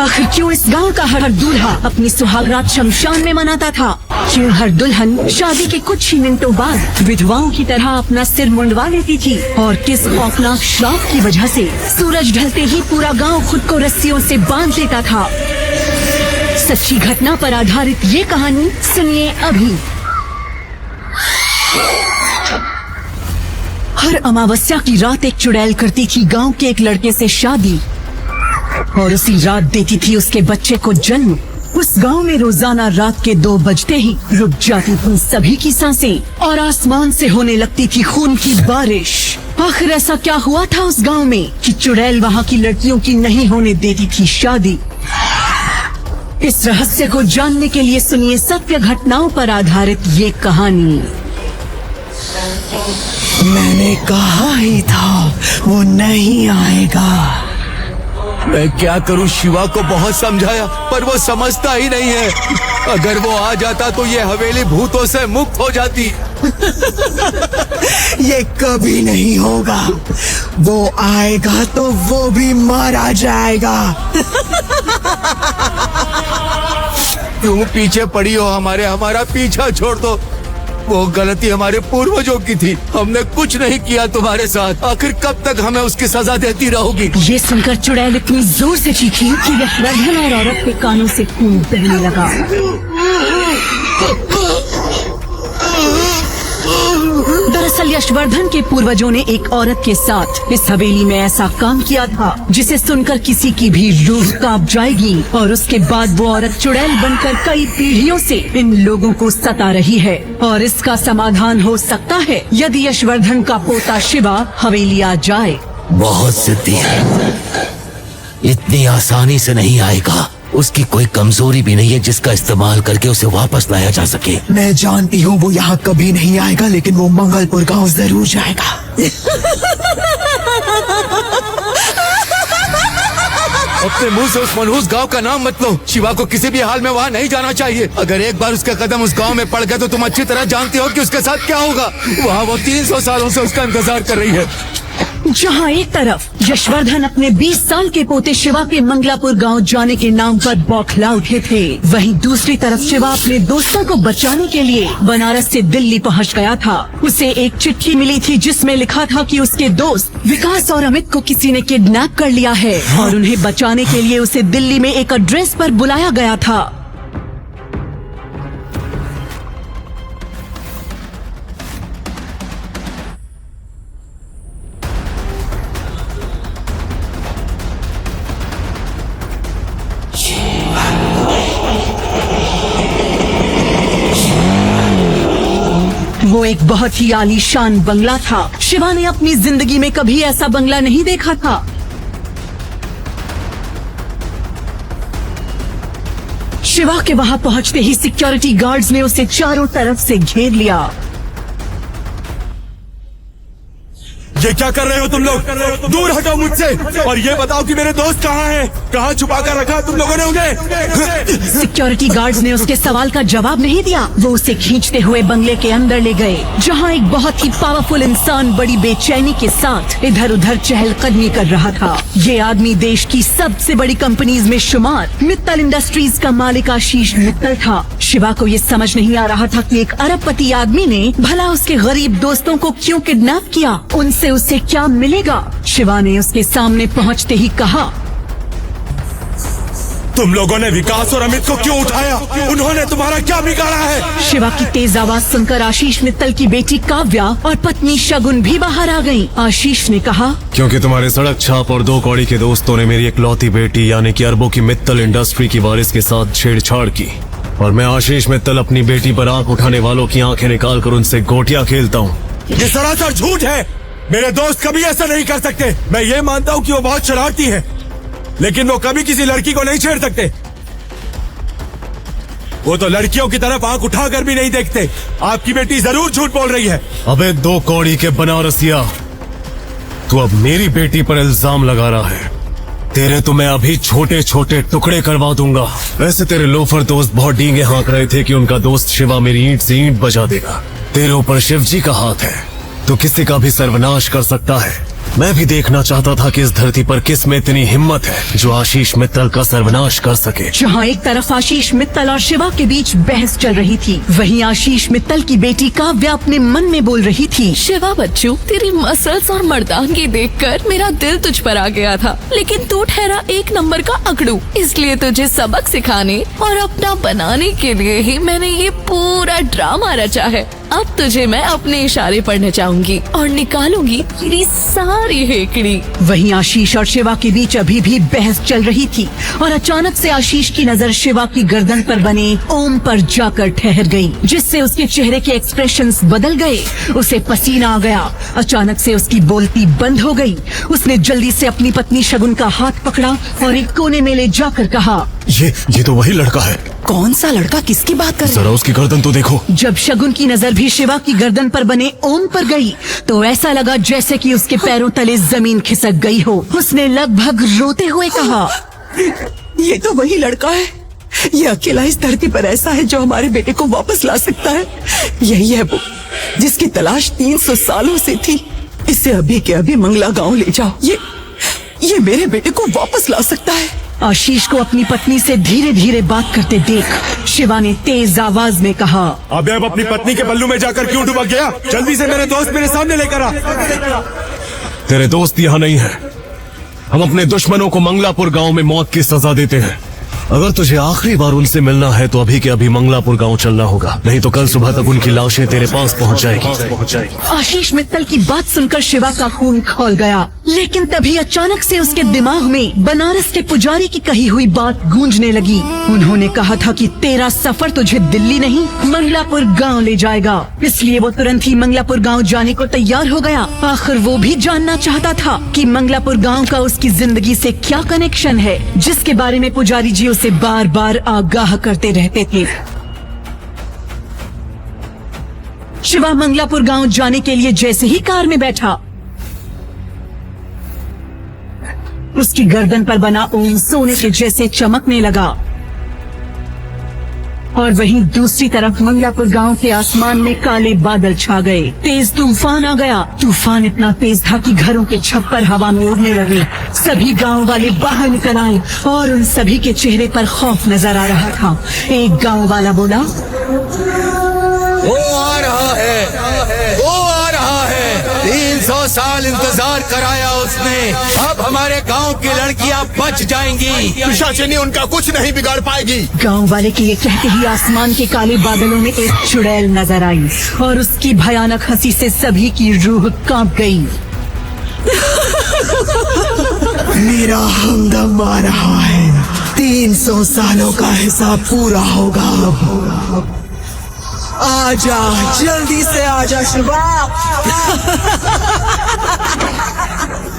आखिर क्यों इस गांव का हर दूल्हा अपनी सुहागरात शमशान में मनाता था? क्यों हर दुल्हन शादी के कुछ ही मिनटों बाद विधवाओं की तरह अपना सिर मुंडवा लेती थी? और किस खौफनाक श्राप की वजह से सूरज ढलते ही पूरा गांव खुद को रस्सियों से बांध लेता था? सच्ची घटना पर आधारित ये कहानी सुनिए अभी। हर अमावस्या की रात एक चुड़ैल करती थी गांव के एक लड़के से शादी और उसी रात देती थी उसके बच्चे को जन्म। उस गांव में रोजाना रात के 2 बजते ही रुक जाती थी सभी की सांसें और आसमान से होने लगती थी खून की बारिश। आखिर ऐसा क्या हुआ था उस गांव में कि चुड़ैल वहां की लड़कियों की नहीं होने देती थी शादी? इस रहस्य को जानने के लिए सुनिए सत्य घटनाओं पर आधारित ये कहानी। मैंने कहा ही था वो नहीं आएगा। मैं क्या करूं? शिवा को बहुत समझाया पर वो समझता ही नहीं है। अगर वो आ जाता तो ये हवेली भूतों से मुक्त हो जाती। ये कभी नहीं होगा। वो आएगा तो वो भी मारा जाएगा। तुम पीछे पड़ी हो हमारा पीछा छोड़ दो। वो गलती हमारे पूर्वजों की थी। हमने कुछ नहीं किया तुम्हारे साथ। आखिर कब तक हमें उसकी सजा देती रहोगी? ये सुनकर चुड़ैल इतनी जोर से चीखी कि यशवर्धन और औरत के कानों से खून बहने लगा। दरअसल यशवर्धन के पूर्वजों ने एक औरत के साथ इस हवेली में ऐसा काम किया था जिसे सुनकर किसी की भी रूह कांप जाएगी। और उसके बाद वो औरत चुड़ैल बनकर कई पीढ़ियों से इन लोगों को सता रही है। और इसका समाधान हो सकता है यदि यशवर्धन का पोता शिवा हवेली आ जाए। बहुत जिद्दी है, इतनी आसानी से नहीं आएगा। उसकी कोई कमजोरी भी नहीं है जिसका इस्तेमाल करके उसे वापस लाया जा सके। मैं जानती हूँ वो यहाँ कभी नहीं आएगा, लेकिन वो मंगलपुर गांव जरूर जाएगा। अपने मुंह से उस मनहूस गांव का नाम मत लो। शिवा को किसी भी हाल में वहाँ नहीं जाना चाहिए। अगर एक बार उसका कदम उस गांव में पड़ गया तो तुम अच्छी तरह जानती हो कि उसके साथ क्या होगा। वहाँ वो 300 सालों से उसका इंतजार कर रही है। जहाँ एक तरफ यशवर्धन अपने 20 साल के पोते शिवा के मंगलापुर गांव जाने के नाम पर बौखला उठे थे, वहीं दूसरी तरफ शिवा अपने दोस्तों को बचाने के लिए बनारस से दिल्ली पहुंच गया था। उसे एक चिट्ठी मिली थी जिसमें लिखा था कि उसके दोस्त विकास और अमित को किसी ने किडनैप कर लिया है और उन्हें बचाने के लिए उसे दिल्ली में एक एड्रेस पर बुलाया गया था। वो एक बहुत ही आलीशान बंगला था। शिवा ने अपनी जिंदगी में कभी ऐसा बंगला नहीं देखा था। शिवा के वहां पहुंचते ही सिक्योरिटी गार्ड्स ने उसे चारों तरफ से घेर लिया। ये क्या कर रहे हो तुम लोग? दूर हटो मुझसे और ये बताओ कि मेरे दोस्त कहाँ हैं? कहाँ छुपा कर रखा तुम लोगों ने उन्हें? सिक्योरिटी गार्ड्स ने उसके सवाल का जवाब नहीं दिया। वो उसे खींचते हुए बंगले के अंदर ले गए, जहाँ एक बहुत ही पावरफुल इंसान बड़ी बेचैनी के साथ इधर उधर चहलकदमी कर रहा था। ये आदमी देश की सबसे बड़ी कंपनीज में शुमार मित्तल इंडस्ट्रीज का मालिक आशीष मित्तल था। शिवा को ये समझ नहीं आ रहा था कि एक अरबपति आदमी ने भला उसके गरीब दोस्तों को क्यों किडनैप किया, उनसे उसे क्या मिलेगा। शिवा ने उसके सामने पहुंचते ही कहा, तुम लोगों ने विकास और अमित को क्यों उठाया? उन्होंने तुम्हारा क्या बिगाड़ा है? शिवा की तेज आवाज सुनकर आशीष मित्तल की बेटी काव्या और पत्नी शगुन भी बाहर आ गईं। आशीष ने कहा, क्योंकि तुम्हारे सड़क छाप और 2 कौड़ी के दोस्तों ने मेरी इकलौती बेटी यानी कि अरबों की मित्तल इंडस्ट्री की वारिस के साथ छेड़छाड़ की और मैं आशीष मित्तल अपनी बेटी पर आंख उठाने वालों की आंखें निकाल कर उनसे गोटियां खेलता हूँ। ये सरासर झूठ है। मेरे दोस्त कभी ऐसा नहीं कर सकते। मैं ये मानता हूँ कि वो बहुत शरारती है, लेकिन वो कभी किसी लड़की को नहीं छेड़ सकते। वो तो लड़कियों की तरफ आंख उठाकर भी नहीं देखते। आपकी बेटी जरूर झूठ बोल रही है। अबे 2 कौड़ी के बनारसिया, तू अब मेरी बेटी पर इल्जाम लगा रहा है। तेरे तो मैं अभी छोटे छोटे टुकड़े करवा दूंगा। वैसे तेरे लोफर दोस्त बहुत डींगे हाँक रहे थे कि उनका दोस्त शिवा मेरी ईंट से ईंट बजा देगा। तेरे ऊपर शिव जी का हाथ है, तो किसी का भी सर्वनाश कर सकता है। मैं भी देखना चाहता था कि इस धरती पर किस में इतनी हिम्मत है जो आशीष मित्तल का सर्वनाश कर सके। जहाँ एक तरफ आशीष मित्तल और शिवा के बीच बहस चल रही थी, वहीं आशीष मित्तल की बेटी काव्या अपने मन में बोल रही थी। शिवा बच्चू, तेरी मसल्स और मर्दानगी देखकर मेरा दिल तुझ पर आ गया था, लेकिन तू ठहरा एक नंबर का अकड़ू। इसलिए तुझे सबक सिखाने और अपना बनाने के लिए ही मैंने ये पूरा ड्रामा रचा है। अब तुझे मैं अपने इशारे पर नचाऊंगी और निकालूंगी तेरी सारी हेकड़ी। वहीं आशीष और शिवा के बीच अभी भी बहस चल रही थी और अचानक से आशीष की नजर शिवा की गर्दन पर बने ओम पर जाकर ठहर गई, जिससे उसके चेहरे के एक्सप्रेशंस बदल गए। उसे पसीना आ गया। अचानक से उसकी बोलती बंद हो गई। उसने जल्दी से अपनी पत्नी शगुन का हाथ पकड़ा और एक कोने में ले जाकर कहा, ये तो वही लड़का है। कौन सा लड़का? किसकी बात कर रहे जरा उसकी गर्दन तो देखो। जब शगुन की नजर भी शिवा की गर्दन पर बने ओम पर गई तो ऐसा लगा जैसे कि उसके पैरों तले जमीन खिसक गई हो। उसने लगभग रोते हुए कहा, ये तो वही लड़का है। ये अकेला इस धरती पर ऐसा है जो हमारे बेटे को वापस ला सकता है। यही है वो जिसकी तलाश 300 सालों से थी। इसे अभी के अभी मंगला गांव ले जाओ। ये मेरे बेटे को वापस ला सकता है। आशीष को अपनी पत्नी से धीरे धीरे बात करते देख शिवा ने तेज आवाज में कहा, अबे अब अपनी पत्नी के पल्लू में जाकर क्यों डुबक गया? जल्दी से मेरे दोस्त मेरे सामने लेकर आ। तेरे दोस्त यहाँ नहीं है। हम अपने दुश्मनों को मंगलापुर गांव में मौत की सजा देते हैं। अगर तुझे आखिरी बार उनसे मिलना है तो अभी के अभी मंगलापुर गांव चलना होगा, नहीं तो कल सुबह तक उनकी लाशें तेरे पास पहुंच जाएगी। आशीष मित्तल की बात सुनकर शिवा का खून खौल गया, लेकिन तभी अचानक से उसके दिमाग में बनारस के पुजारी की कही हुई बात गूंजने लगी। उन्होंने कहा था कि तेरा सफर तुझे दिल्ली नहीं मंगलापुर गांव ले जाएगा। इसलिए वो तुरंत ही मंगलापुर गांव जाने को तैयार हो गया। आखिर वो भी जानना चाहता था कि मंगलापुर गांव का उसकी जिंदगी से क्या कनेक्शन है, जिसके बारे में पुजारी जी उसे बार बार आगाह करते रहते थे। शिवा मंगलापुर गांव जाने के लिए जैसे ही कार में बैठा, उसकी गर्दन पर बना ओम सोने के जैसे चमकने लगा। और वहीं दूसरी तरफ मंगलापुर गांव के आसमान में काले बादल छा गए। तेज तूफान आ गया। तूफान इतना तेज था कि घरों के छप्पर हवा में उड़ने लगे। सभी गांव वाले बाहर निकल आए और उन सभी के चेहरे पर खौफ नजर आ रहा था। एक गांव वाला बोला, वो आ रहा है, वो आ रहा है। 300 साल इंतजार कराया उसने। अब हमारे गांव की लड़कियां बच जाएंगी। पिशाचिनी उनका कुछ नहीं बिगाड़ पाएगी। गांव वाले के ये कहते ही आसमान के काले बादलों में एक चुड़ैल नजर आई और उसकी भयानक हंसी से सभी की रूह कांप गई। मेरा हमदम आ रहा है। 300 सालों का हिसाब पूरा होगा। आजा, जल्दी से आजा शिवा।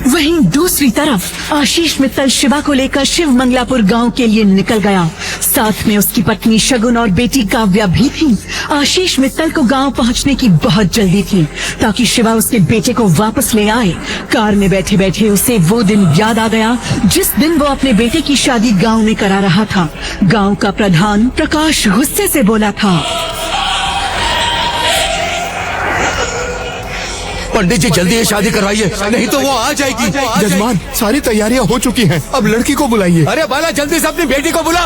वहीं दूसरी तरफ आशीष मित्तल शिवा को लेकर शिव मंगलापुर गांव के लिए निकल गया। साथ में उसकी पत्नी शगुन और बेटी काव्या भी थी। आशीष मित्तल को गांव पहुंचने की बहुत जल्दी थी ताकि शिवा उसके बेटे को वापस ले आए। कार में बैठे बैठे उसे वो दिन याद आ गया जिस दिन वो अपने बेटे की शादी गांव में करा रहा था। गांव का प्रधान प्रकाश गुस्से से बोला था, पंडित जी जल्दी ये शादी करवाइए, नहीं तो वो आ जाएगी। जजमान, सारी तैयारियां हो चुकी हैं। अब लड़की को बुलाइए। अरे बाला, जल्दी से अपनी बेटी को बुला।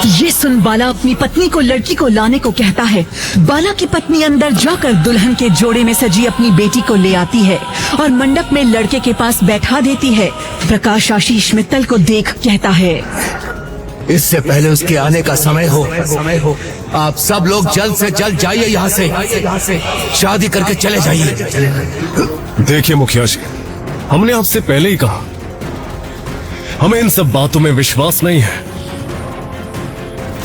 ये सुन बाला अपनी पत्नी को लड़की को लाने को कहता है। बाला की पत्नी अंदर जाकर दुल्हन के जोड़े में सजी अपनी बेटी को ले आती है और मंडप में लड़के के पास बैठा देती है। प्रकाश आशीष मित्तल को देख कहता है, इससे पहले उसके आने का समय हो, आप सब लोग जल्द से जल्द जाइए यहाँ से, शादी करके चले जाइए। देखिए मुखिया जी, हमने आपसे पहले ही कहा हमें इन सब बातों में विश्वास नहीं है।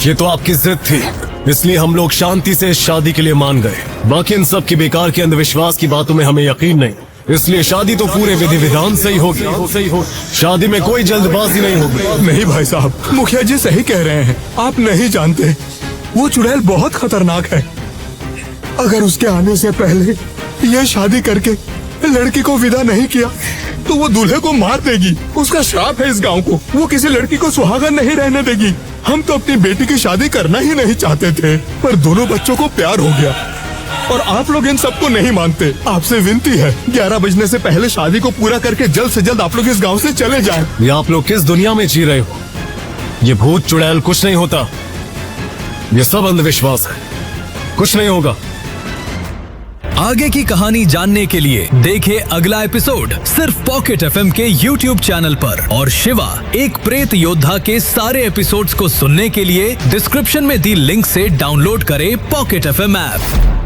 ये तो आपकी जिद थी, इसलिए हम लोग शांति से इस शादी के लिए मान गए। बाकी इन सब की बेकार के अंधविश्वास की बातों में हमें यकीन नहीं, इसलिए शादी तो पूरे विधि विधान से ही होगी। शादी में कोई जल्दबाजी नहीं होगी। नहीं भाई साहब, मुखिया जी सही कह रहे हैं। आप नहीं जानते, वो चुड़ैल बहुत खतरनाक है। अगर उसके आने से पहले ये शादी करके लड़की को विदा नहीं किया तो वो दूल्हे को मार देगी। उसका श्राप है इस गांव को। वो किसी लड़की को सुहागन नहीं रहने देगी। हम तो अपनी बेटी की शादी करना ही नहीं चाहते थे, पर दोनों बच्चों को प्यार हो गया। और आप लोग इन सबको नहीं मानते। आपसे विनती है 11 बजने से पहले शादी को पूरा करके जल्द से जल्द आप लोग इस गांव से चले जाएं। ये आप लोग किस दुनिया में जी रहे हो? ये भूत चुड़ैल कुछ नहीं होता। ये सब अंधविश्वास है, कुछ नहीं होगा। आगे की कहानी जानने के लिए देखिए अगला एपिसोड सिर्फ पॉकेट एफएम के YouTube चैनल पर। और शिवा एक प्रेत योद्धा के सारे एपिसोड्स को सुनने के लिए डिस्क्रिप्शन में दी लिंक से डाउनलोड करें पॉकेट एफएम ऐप।